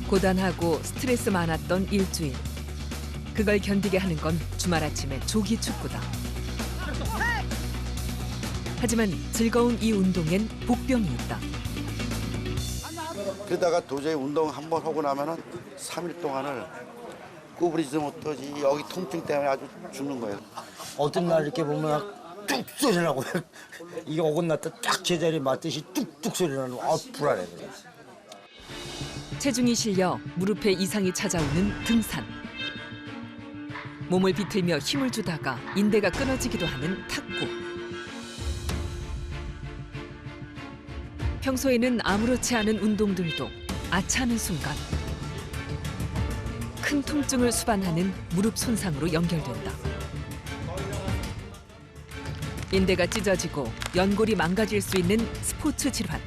고단하고 스트레스 많았던 일주일. 그걸 견디게 하는 건 주말 아침의 조기 축구다. 하지만 즐거운 이 운동엔 복병이 있다. 그러다가 도저히 운동 한 번 하고 나면은 3일 동안을 구부리지도 못하지. 여기 통증 때문에 아주 죽는 거예요. 어떤 날 이렇게 보면 뚝 소리 나고 이게 어긋났다 딱 제자리에 맞듯이 뚝뚝 소리 나고 불안해. 체중이 실려 무릎에 이상이 찾아오는 등산. 몸을 비틀며 힘을 주다가 인대가 끊어지기도 하는 탁구. 평소에는 아무렇지 않은 운동들도 아차하는 순간 큰 통증을 수반하는 무릎 손상으로 연결된다. 인대가 찢어지고 연골이 망가질 수 있는 스포츠 질환.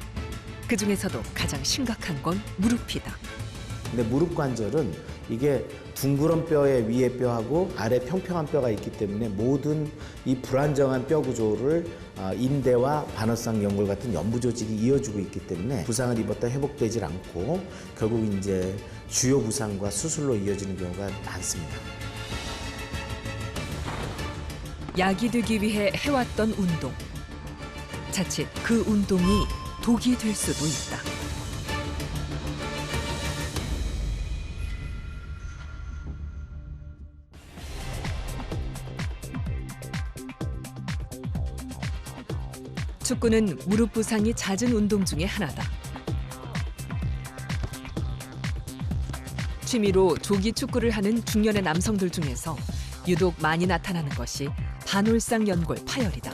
그중에서도 가장 심각한 건 무릎이다. 근데 무릎 관절은 이게 둥그런 뼈의 위에 뼈하고 아래 평평한 뼈가 있기 때문에 모든 이 불안정한 뼈 구조를 인대와 반월상 연골 같은 연부 조직이 이어주고 있기 때문에 부상을 입었다 회복되질 않고 결국 이제 주요 부상과 수술로 이어지는 경우가 많습니다. 약이 되기 위해 해왔던 운동. 자칫 그 운동이 독이 될 수도 있다. 축구는 무릎 부상이 잦은 운동 중에 하나다. 취미로 조기 축구를 하는 중년의 남성들 중에서 유독 많이 나타나는 것이 반월상 연골 파열이다.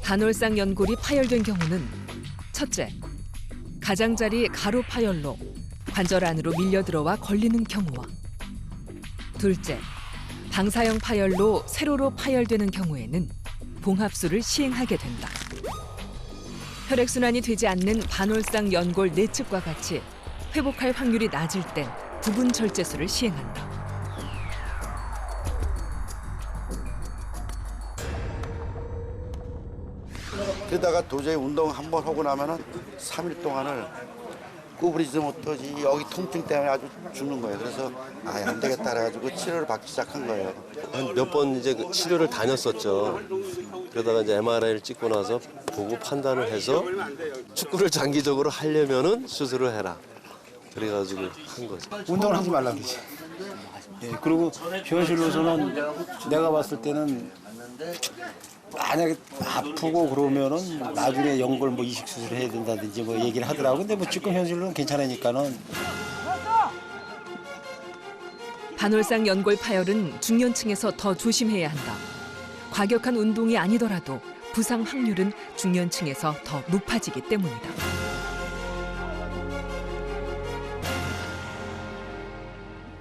반월상 연골이 파열된 경우는 첫째, 가장자리 가로 파열로 관절 안으로 밀려 들어와 걸리는 경우와 둘째, 방사형 파열로 세로로 파열되는 경우에는 봉합술을 시행하게 된다. 혈액순환이 되지 않는 반월상 연골 내측과 같이 회복할 확률이 낮을 땐 부분 절제술을 시행한다. 그러다가 도저히 운동 한 번 하고 나면은 3일 동안을 구부리지도 못하지. 여기 통증 때문에 아주 죽는 거예요. 그래서 안 되겠다 그래가지고 치료를 받기 시작한 거예요. 몇 번 이제 치료를 다녔었죠. 그러다가 이제 MRI를 찍고 나서 보고 판단을 해서 축구를 장기적으로 하려면은 수술을 해라. 그래가지고 한 거죠. 운동을 하지 말라는 거지. 예, 그리고 현실로서는 내가 봤을 때는 만약에 아프고 그러면은 나중에 연골 뭐 이식 수술을 해야 된다든지 뭐 얘기를 하더라고. 근데 뭐 지금 현실로는 괜찮으니까는. 반월상 연골 파열은 중년층에서 더 조심해야 한다. 과격한 운동이 아니더라도 부상 확률은 중년층에서 더 높아지기 때문이다.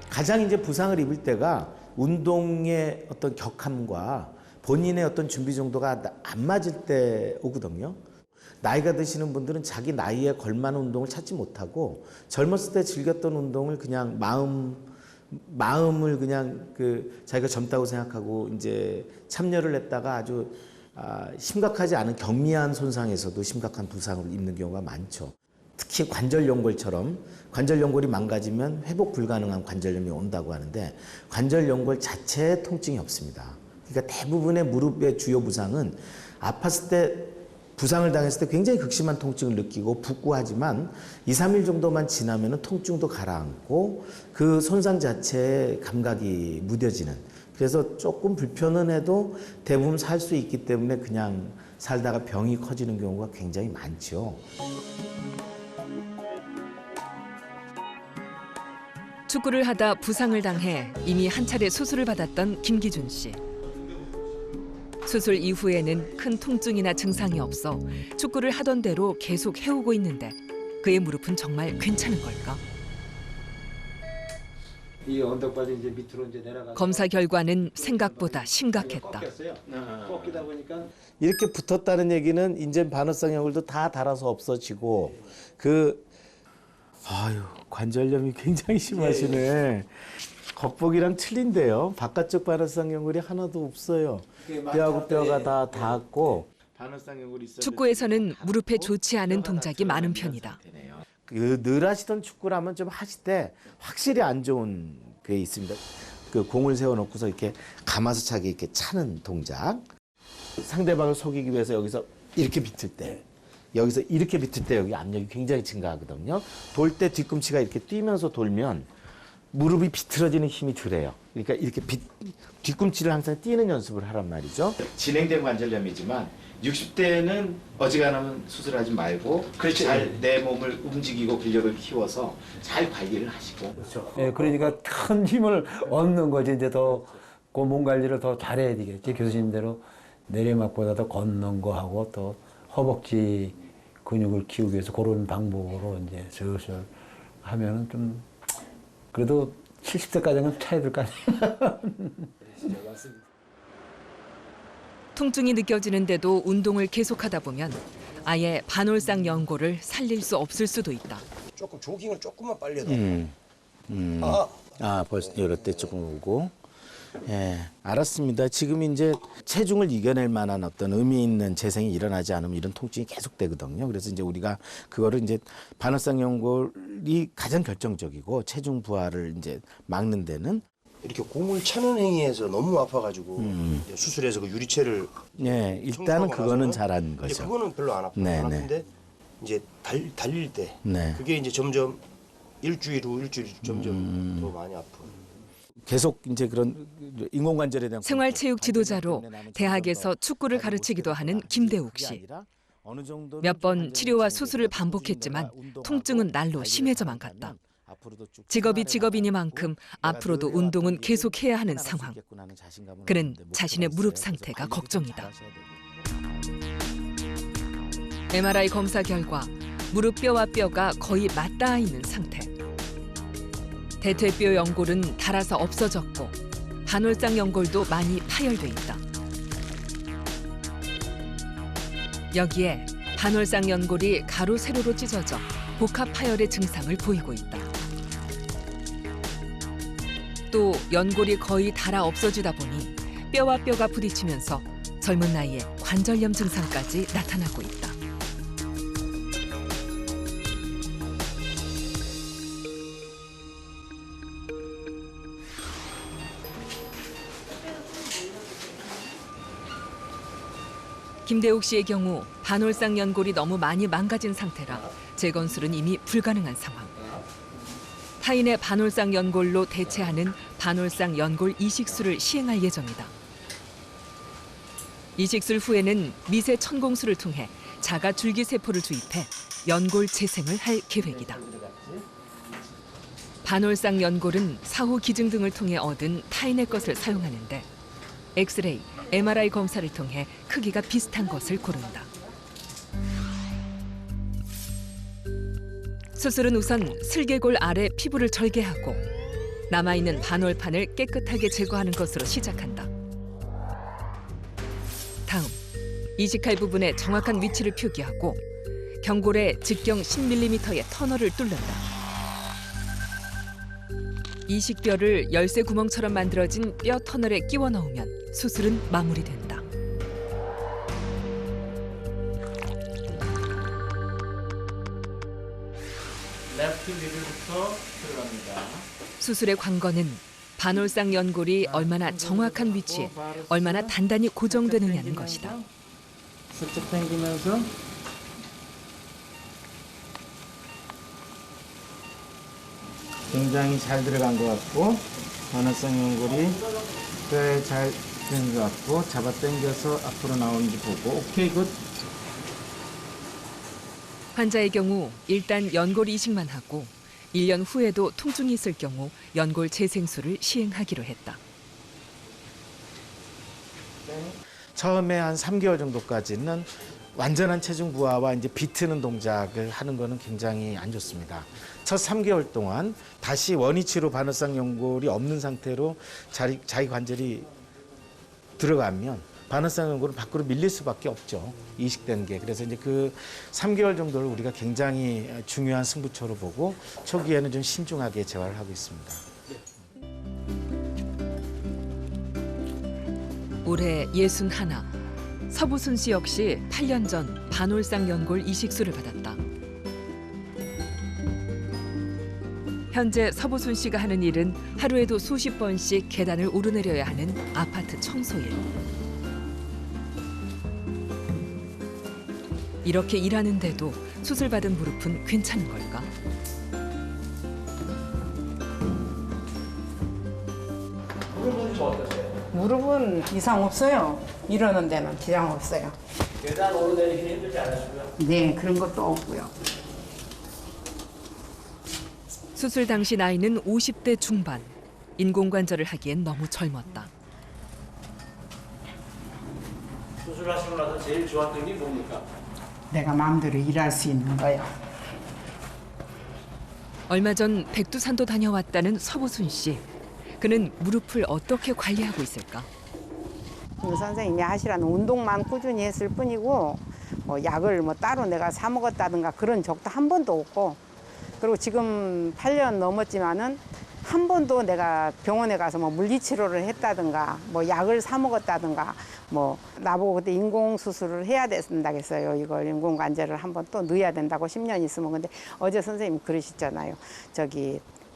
가장 이제 부상을 입을 때가 운동의 어떤 격함과 본인의 어떤 준비 정도가 안 맞을 때 오거든요. 나이가 드시는 분들은 자기 나이에 걸맞는 운동을 찾지 못하고 젊었을 때 즐겼던 운동을 그냥 마음을 그냥 자기가 젊다고 생각하고 이제 참여를 했다가 아주 심각하지 않은 경미한 손상에서도 심각한 부상을 입는 경우가 많죠. 특히 관절연골처럼 관절연골이 망가지면 회복 불가능한 관절염이 온다고 하는데 관절연골 자체에 통증이 없습니다. 그러니까 대부분의 무릎의 주요 부상은 아팠을 때 부상을 당했을 때 굉장히 극심한 통증을 느끼고 붓고 하지만 2, 3일 정도만 지나면 통증도 가라앉고 그 손상 자체에 감각이 무뎌지는, 그래서 조금 불편은 해도 대부분 살 수 있기 때문에 그냥 살다가 병이 커지는 경우가 굉장히 많죠. 축구를 하다 부상을 당해 이미 한 차례 수술을 받았던 김기준 씨. 수술 이후에는 큰 통증이나 증상이 없어 축구를 하던 대로 계속 해오고 있는데 그의 무릎은 정말 괜찮은 걸까? 이 언덕바지 이제 밑으로 이제 내려가. 검사 결과는 생각보다 심각했다. 꺾이다 보니까 이렇게 붙었다는 얘기는 이제 반월상 연골도 다 닳아서 없어지고 관절염이 굉장히 심하시네. 겉보기랑 틀린데요. 바깥쪽 바늘상 연골이 하나도 없어요. 뼈하고 뼈가 다 닿았고 바늘상 연골이 있어야 축구에서는 무릎에 좋지 않은 동작이 많은 편이다. 늘 하시던 축구라면 좀 하실 때 확실히 안 좋은 게 있습니다. 그 공을 세워놓고서 이렇게 감아서 차게 이렇게 차는 동작. 상대방을 속이기 위해서 여기서 이렇게 비틀 때, 여기서 이렇게 비틀 때 여기 압력이 굉장히 증가하거든요. 돌 때 뒤꿈치가 이렇게 뛰면서 돌면 무릎이 비틀어지는 힘이 덜해요. 그러니까 이렇게 뒤꿈치를 항상 뛰는 연습을 하란 말이죠. 진행된 관절염이지만 60대는 어지간하면 수술하지 말고 잘 내 몸을 움직이고 근력을 키워서 잘 관리를 하시고. 예, 그러니까 큰 힘을 얻는 거지. 이제 더 그 몸 관리를 더 잘해야 되겠지. 교수님대로 내리막보다 더 걷는 거 하고 또 허벅지 근육을 키우기 위해서 그런 방법으로 이제 슬슬 하면은 좀 그래도 70대까지는 차야 될 거 아니에요. 통증이 느껴지는데도 운동을 계속하다 보면 아예 반월상 연골을 살릴 수 없을 수도 있다. 조금 조깅을 조금만 빨리 해도. 벌써 이럴 때 조금 오고. 예, 알았습니다. 지금 이제 체중을 이겨낼 만한 어떤 의미 있는 재생이 일어나지 않으면 이런 통증이 계속되거든요. 그래서 이제 우리가 그거를 이제 반월상 연골이 가장 결정적이고 체중 부하를 이제 막는 데는 이렇게 공을 차는 행위에서 너무 아파가지고 이제 수술해서 그 유리체를 예, 일단은 그거는 잘한 이제 거죠. 그거는 별로 안 아파요. 네, 안 네. 아픈데 이제 달릴 때 네. 그게 이제 점점 일주일 후 점점 더 많이 아프고. 계속 이제 그런 인공관절에 대한 생활체육 지도자로 대학에서 축구를 가르치기도 하는 김대욱 씨. 몇 번 치료와 수술을 반복했지만 통증은 날로 심해져만 갔다. 직업이 직업이니만큼 앞으로도 운동은 계속해야 하는 상황. 그는 자신의 무릎 상태가 걱정이다. MRI 검사 결과 무릎 뼈와 뼈가 거의 맞닿아 있는 상태. 대퇴뼈 연골은 닳아서 없어졌고 반월상 연골도 많이 파열돼 있다. 여기에 반월상 연골이 가로 세로로 찢어져 복합 파열의 증상을 보이고 있다. 또 연골이 거의 닳아 없어지다 보니 뼈와 뼈가 부딪히면서 젊은 나이에 관절염 증상까지 나타나고 있다. 김대욱 씨의 경우 반월상 연골이 너무 많이 망가진 상태라 재건술은 이미 불가능한 상황. 타인의 반월상 연골로 대체하는 반월상 연골 이식술을 시행할 예정이다. 이식술 후에는 미세 천공술을 통해 자가 줄기세포를 주입해 연골 재생을 할 계획이다. 반월상 연골은 사후 기증 등을 통해 얻은 타인의 것을 사용하는데 엑스레이, MRI 검사를 통해 크기가 비슷한 것을 고른다. 수술은 우선 슬개골 아래 피부를 절개하고 남아있는 반월판을 깨끗하게 제거하는 것으로 시작한다. 다음, 이식할 부분의 정확한 위치를 표기하고 경골에 직경 10mm의 터널을 뚫는다. 이식뼈를 열쇠 구멍처럼 만들어진 뼈 터널에 끼워 넣으면 수술은 마무리된다. 레프트 미들부터 들어갑니다. 수술의 관건은 반월상 연골이 얼마나 정확한 위치에 얼마나 단단히 고정되느냐는 것이다. 슬쩍 당기면서 굉장히 잘 들어간 것 같고 반월상 연골이 꽤 잘 된 것 같고 잡아 당겨서 앞으로 나오는지 보고 오케이 굿. 환자의 경우 일단 연골 이식만 하고 1년 후에도 통증이 있을 경우 연골 재생술을 시행하기로 했다. 처음에 한 3개월 정도까지는 완전한 체중 부하와 이제 비트는 동작을 하는 거는 굉장히 안 좋습니다. 첫 3개월 동안 다시 원위치로 반월상 연골이 없는 상태로 자기 관절이 들어가면 반월상 연골은 밖으로 밀릴 수밖에 없죠. 이식된 게. 그래서 이제 그 3개월 정도를 우리가 굉장히 중요한 승부처로 보고 초기에는 좀 신중하게 재활을 하고 있습니다. 올해 61. 서부순 씨 역시 8년 전 반올상 연골 이식술을 받았다. 현재 서부순 씨가 하는 일은 하루에도 수십 번씩 계단을 오르내려야 하는 아파트 청소일. 이렇게 일하는데도 수술받은 무릎은 괜찮은 걸까? 무릎은 이상 없어요. 이러는 데는 지장 없어요. 계단 오르내리기 힘들지 않으시고요? 네, 그런 것도 없고요. 수술 당시 나이는 50대 중반. 인공관절을 하기엔 너무 젊었다. 수술하시고 나서 제일 좋았던 게 뭡니까? 내가 마음대로 일할 수 있는 거예요. 얼마 전 백두산도 다녀왔다는 서부순 씨. 그는 무릎을 어떻게 관리하고 있을까? 선생님이 하시라는 운동만 꾸준히 했을 뿐이고 약을 따로 내가 사 먹었다든가 그런 적도 한 번도 없고, 그리고 지금 8년 넘었지만은 한 번도 내가 병원에 가서 물리치료를 했다든가 약을 사 먹었다든가 나보고 그때 인공수술을 해야 된다겠어요. 이걸 인공관절을 한번 또 넣어야 된다고 10년 있으면. 근데 어제 선생님이 그러시잖아요.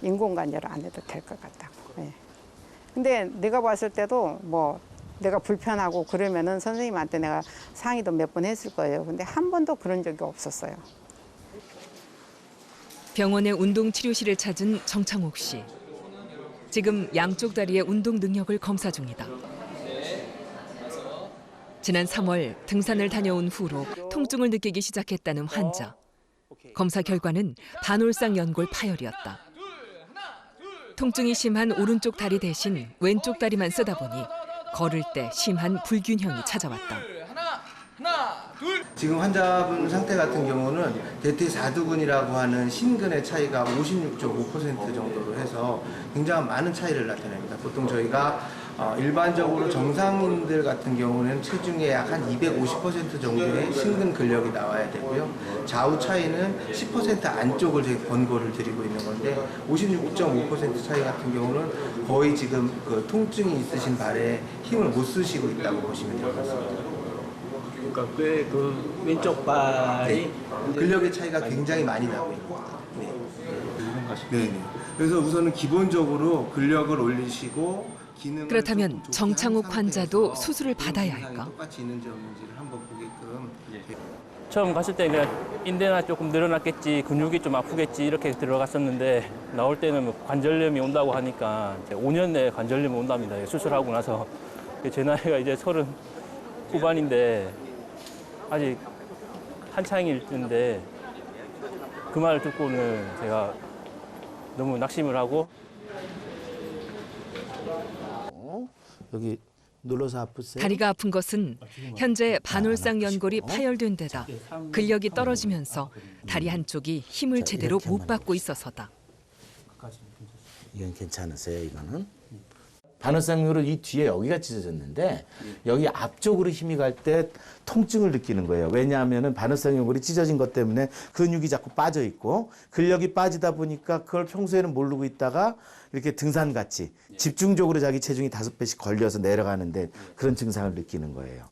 인공관절을 안 해도 될 것 같다고. 네. 근데 내가 봤을 때도 내가 불편하고 그러면은 선생님한테 내가 상의도 몇 번 했을 거예요. 근데 한 번도 그런 적이 없었어요. 병원의 운동치료실을 찾은 정창옥 씨. 지금 양쪽 다리의 운동 능력을 검사 중이다. 지난 3월 등산을 다녀온 후로 통증을 느끼기 시작했다는 환자. 검사 결과는 반올상 연골 파열이었다. 통증이 심한 오른쪽 다리 대신 왼쪽 다리만 쓰다 보니 걸을 때 심한 불균형이 찾아왔다. 지금 환자분 상태 같은 경우는 대퇴사두근이라고 하는 신근의 차이가 56.5% 정도로 해서 굉장히 많은 차이를 나타냅니다. 보통 저희가 일반적으로 정상인들 같은 경우는 체중의 약 한 250% 정도의 신근 근력이 나와야 되고요. 좌우 차이는 10% 안쪽을 저희 권고를 드리고 있는 건데 56.5% 차이 같은 경우는 거의 지금 그 통증이 있으신 발에 힘을 못 쓰시고 있다고 보시면 될 것 같습니다. 그러니까 꽤 왼쪽 발이 근력의 차이가 굉장히 많이 나고 있고. 네. 그래서 우선은 기본적으로 근력을 올리시고 기능을 그렇다면 정창욱 환자도 수술을 받아야 할까? 똑같이 있는지 없는지를 한번 보게끔. 처음 갔을 때 그냥 인대나 조금 늘어났겠지, 근육이 좀 아프겠지 이렇게 들어갔었는데 나올 때는 관절염이 온다고 하니까 5년 내에 관절염이 온답니다. 수술하고 나서. 제 나이가 이제 30 후반인데 아직 한창일 텐데 그 말을 듣고는 제가 너무 낙심을 하고. 여기 눌러서 아프세요? 다리가 아픈 것은 현재 반올상 연골이 파열된 데다 근력이 떨어지면서 다리 한쪽이 힘을 제대로 못 받고 있어서다. 이건 괜찮으세요, 이거는? 반올상으로 이 뒤에 여기가 찢어졌는데 여기 앞쪽으로 힘이 갈 때 통증을 느끼는 거예요. 왜냐하면 반올상 연골이 찢어진 것 때문에 근육이 자꾸 빠져 있고 근력이 빠지다 보니까 그걸 평소에는 모르고 있다가 이렇게 등산같이 집중적으로 자기 체중이 5배씩 걸려서 내려가는데 그런 증상을 느끼는 거예요.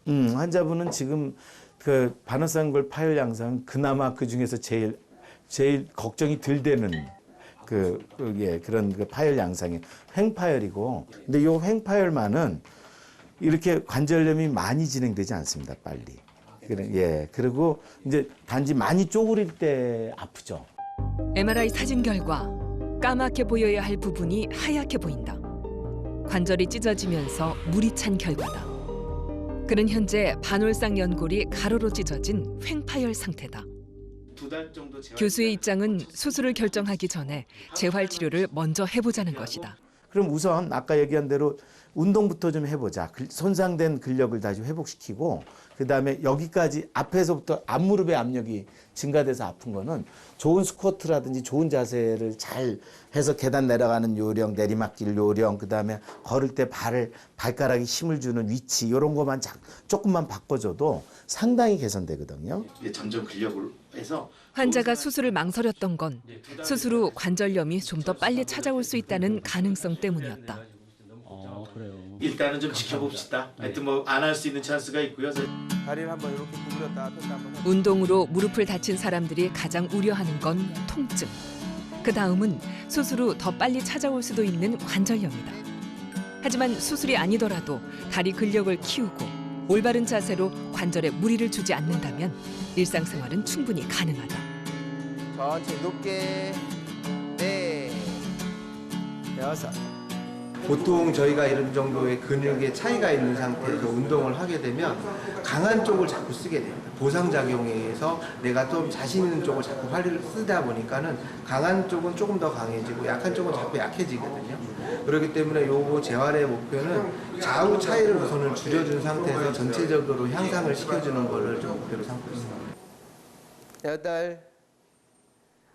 환자분은 지금 그 반올상 연골 파열 양상 그나마 그 중에서 제일 걱정이 덜 되는 그런 파열 양상이 횡파열이고, 근데 이 횡파열만은 이렇게 관절염이 많이 진행되지 않습니다, 빨리. 그리고 이제 단지 많이 쪼그릴 때 아프죠. MRI 사진 결과 까맣게 보여야 할 부분이 하얗게 보인다. 관절이 찢어지면서 물이 찬 결과다. 그는 현재 반올상 연골이 가로로 찢어진 횡파열 상태다. 교수의 입장은 수술을 결정하기 전에 재활 치료를 먼저 해보자는 것이다. 그럼 우선 아까 얘기한 대로 운동부터 좀 해보자. 손상된 근력을 다시 회복시키고 그다음에 여기까지 앞에서부터 앞무릎의 압력이 증가돼서 아픈 거는 좋은 스쿼트라든지 좋은 자세를 잘 해서 계단 내려가는 요령, 내리막길 요령, 그다음에 걸을 때 발가락에 힘을 주는 위치 이런 것만 조금만 바꿔줘도 상당히 개선되거든요. 점점 근력을 해서 환자가 수술을 망설였던 건 수술 후 관절염이 좀 더 빨리 찾아올 수 있다는 가능성 때문이었다. 그래요. 일단은 좀 지켜봅시다. 하여튼 뭐 안 할 수 있는 찬스가 있고요. 다리를 한번 이렇게 구부렸다 폈다 한번. 운동으로 무릎을 다친 사람들이 가장 우려하는 건 통증. 그 다음은 수술 후 더 빨리 찾아올 수도 있는 관절염이다. 하지만 수술이 아니더라도 다리 근력을 키우고 올바른 자세로 관절에 무리를 주지 않는다면 일상생활은 충분히 가능하다. 천천히 높게. 네. 여섯. 보통 저희가 이런 정도의 근육의 차이가 있는 상태에서 운동을 하게 되면 강한 쪽을 자꾸 쓰게 됩니다. 보상작용에 의해서 내가 좀 자신 있는 쪽을 자꾸 활력을 쓰다 보니까는 강한 쪽은 조금 더 강해지고 약한 쪽은 자꾸 약해지거든요. 그렇기 때문에 요거 재활의 목표는 좌우 차이를 우선을 줄여준 상태에서 전체적으로 향상을 시켜주는 거를 좀 목표로 삼고 있습니다. 8,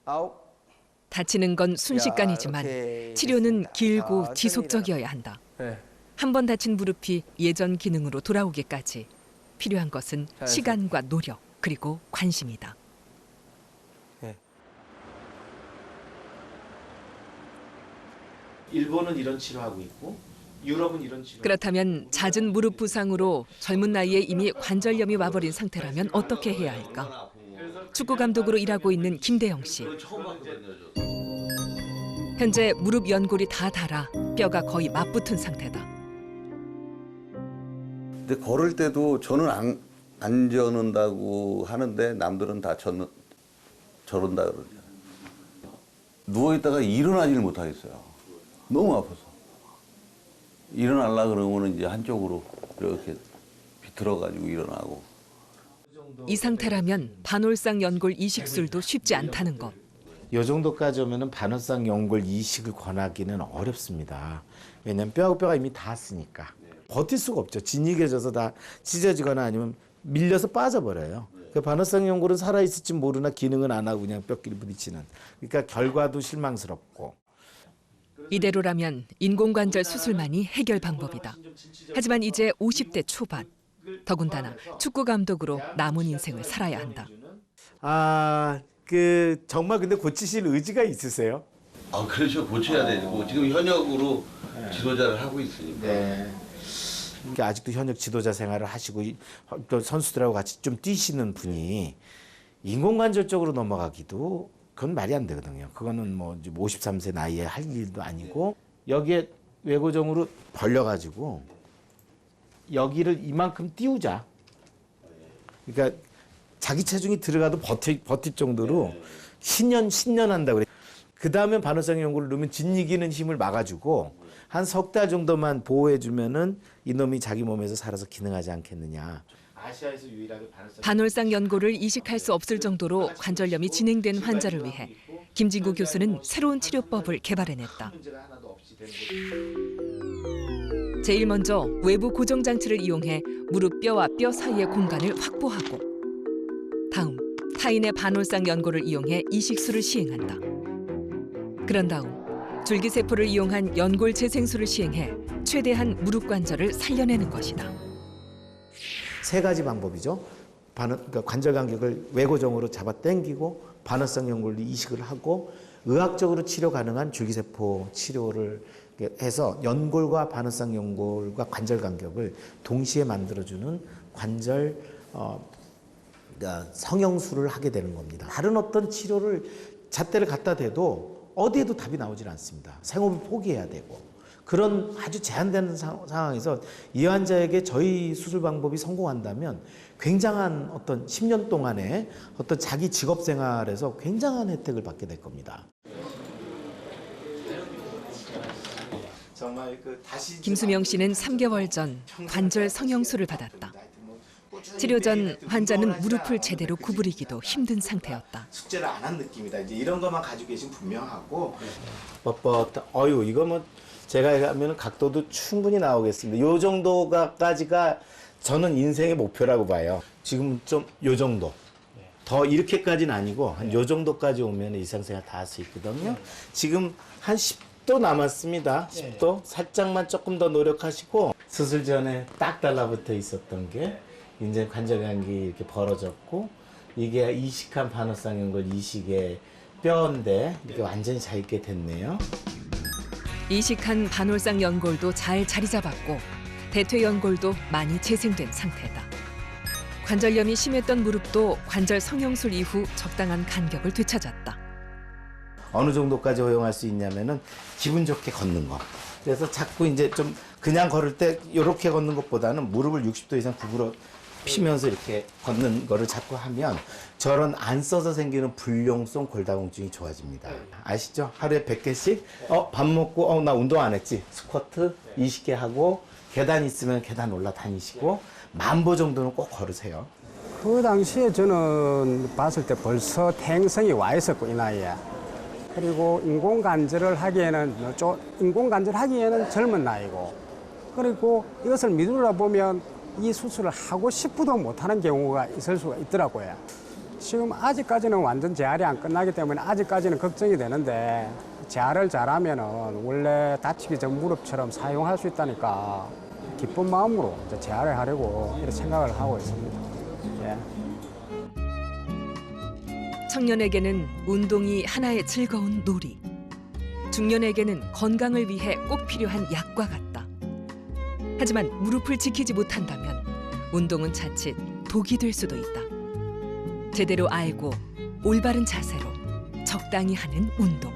9. 다치는 건 순식간이지만 이렇게 치료는 됐습니다. 길고 천천히 지속적이어야 한다. 네. 한 번 다친 무릎이 예전 기능으로 돌아오기까지 필요한 것은 시간과 노력 그리고 관심이다. 일본은 이런 치료하고 있고 유럽은 이런 치료. 그렇다면 잦은 무릎 부상으로 젊은 나이에 이미 관절염이 와버린 상태라면 어떻게 해야 할까? 축구 감독으로 일하고 있는 김대영 씨. 현재 무릎 연골이 다 닳아 뼈가 거의 맞붙은 상태다. 근데 걸을 때도 저는 안 저는다고 하는데 남들은 다 저런다 그러죠. 누워있다가 일어나지를 못하겠어요. 너무 아파서. 일어나려고 그러면 이제 한쪽으로 이렇게 비틀어가지고 일어나고. 이 상태라면 반월상 연골 이식술도 쉽지 않다는 것. 이 정도까지 오면은 반월상 연골 이식을 권하기는 어렵습니다. 왜냐면 뼈가 이미 닿았으니까 버틸 수가 없죠. 진이겨져서 다 찢어지거나 아니면 밀려서 빠져버려요. 그 반월상 연골은 살아 있을지 모르나 기능은 안 하고 그냥 뼈끼리 부딪히는. 그러니까 결과도 실망스럽고. 이대로라면 인공관절 수술만이 해결 방법이다. 하지만 이제 50대 초반. 더군다나 축구 감독으로 남은 인생을 살아야 한다. 정말 근데 고치실 의지가 있으세요? 아, 그렇죠. 고쳐야 되고 지금 현역으로 지도자를 하고 있으니까. 네. 그러니까 아직도 현역 지도자 생활을 하시고 또 선수들하고 같이 좀 뛰시는 분이 인공관절 쪽으로 넘어가기도 그건 말이 안 되거든요. 그거는 뭐 53세 나이에 할 일도 아니고 여기에 외고정으로 벌려가지고 여기를 이만큼 띄우자. 그러니까 자기 체중이 들어가도 버틸 정도로 10년 한다고 그래. 그 다음에 반월상 연골을 넣으면 진이기는 힘을 막아주고 한 석 달 정도만 보호해주면은 이놈이 자기 몸에서 살아서 기능하지 않겠느냐. 아시아에서 유일하게 반월상 연골을 이식할 수 없을 정도로 관절염이 진행된 환자를 위해 김진구 교수는 새로운 치료법을 개발해냈다. 제일 먼저 외부 고정 장치를 이용해 무릎 뼈와 뼈 사이의 공간을 확보하고 다음 타인의 반월상 연골을 이용해 이식술을 시행한다. 그런 다음 줄기세포를 이용한 연골 재생술을 시행해 최대한 무릎 관절을 살려내는 것이다. 세 가지 방법이죠. 그러니까 관절 간격을 외고정으로 잡아 당기고 반월상 연골로 이식을 하고 의학적으로 치료 가능한 줄기세포 치료를 해서 연골과 반월상 연골과 관절 간격을 동시에 만들어주는 관절 그러니까 성형술을 하게 되는 겁니다. 다른 어떤 치료를 잣대를 갖다 대도 어디에도 답이 나오질 않습니다. 생업을 포기해야 되고 그런 아주 제한되는 상황에서 이 환자에게 저희 수술 방법이 성공한다면 굉장한 어떤 10년 동안의 어떤 자기 직업 생활에서 굉장한 혜택을 받게 될 겁니다. 김수명 씨는 3개월 전 관절 성형술을 받았다. 치료 전 환자는 무릎을 제대로 구부리기도 힘든 상태였다. 숙제를 안 한 느낌이다. 이제 이런 것만 가지고 계시면 분명하고 뻣뻣. 이거 뭐 제가 하면 각도도 충분히 나오겠습니다. 요 정도까지가 저는 인생의 목표라고 봐요. 지금 좀 요 정도. 더 이렇게까지는 아니고 한 요 정도까지 오면 일상생활 다 할 수 있거든요. 지금 한 10도 남았습니다. 10도. 살짝만 조금 더 노력하시고 수술 전에 딱 달라붙어 있었던 게 이제 관절간격이 이렇게 벌어졌고 이게 이식한 반월상 연골 이식의 뼈인데 이렇게 완전히 잘 있게 됐네요. 이식한 반올상 연골도 잘 자리 잡았고 대퇴 연골도 많이 재생된 상태다. 관절염이 심했던 무릎도 관절 성형술 이후 적당한 간격을 되찾았다. 어느 정도까지 허용할 수 있냐면은 기분 좋게 걷는 거. 그래서 자꾸 이제 좀 그냥 걸을 때 이렇게 걷는 것보다는 무릎을 60도 이상 구부러 피면서 이렇게 걷는 거를 자꾸 하면 저런 안 써서 생기는 불용성 골다공증이 좋아집니다. 아시죠? 하루에 100개씩 밥 먹고 나 운동 안 했지. 스쿼트 20개 하고 계단 있으면 계단 올라다니시고 10,000보 정도는 꼭 걸으세요. 그 당시에 저는 봤을 때 벌써 태행성이 와 있었고 이 나이에. 그리고 인공관절을 하기에는 인공관절하기에는 젊은 나이고 그리고 이것을 미루다 보면 이 수술을 하고 싶어도 못하는 경우가 있을 수가 있더라고요. 지금 아직까지는 완전 재활이 안 끝나기 때문에 아직까지는 걱정이 되는데 재활을 잘하면은 원래 다치기 전 무릎처럼 사용할 수 있다니까 기쁜 마음으로 이제 재활을 하려고 이렇게 생각을 하고 있습니다. 예. 청년에게는 운동이 하나의 즐거운 놀이, 중년에게는 건강을 위해 꼭 필요한 약과 같다. 하지만 무릎을 지키지 못한다면 운동은 자칫 독이 될 수도 있다. 제대로 알고 올바른 자세로 적당히 하는 운동.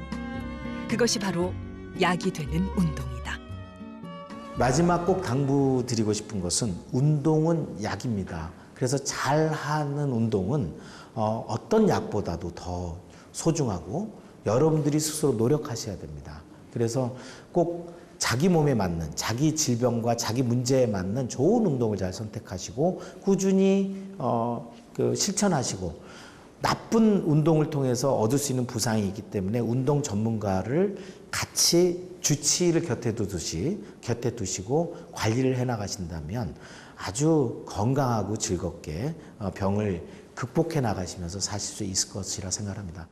그것이 바로 약이 되는 운동이다. 마지막 꼭 당부드리고 싶은 것은 운동은 약입니다. 그래서 잘하는 운동은 어떤 약보다도 더 소중하고 여러분들이 스스로 노력하셔야 됩니다. 그래서 꼭 자기 몸에 맞는, 자기 질병과 자기 문제에 맞는 좋은 운동을 잘 선택하시고 꾸준히 실천하시고 나쁜 운동을 통해서 얻을 수 있는 부상이 있기 때문에 운동 전문가를 같이 주치의를 곁에 두시고 관리를 해나가신다면 아주 건강하고 즐겁게 병을 극복해 나가시면서 사실 수 있을 것이라 생각합니다.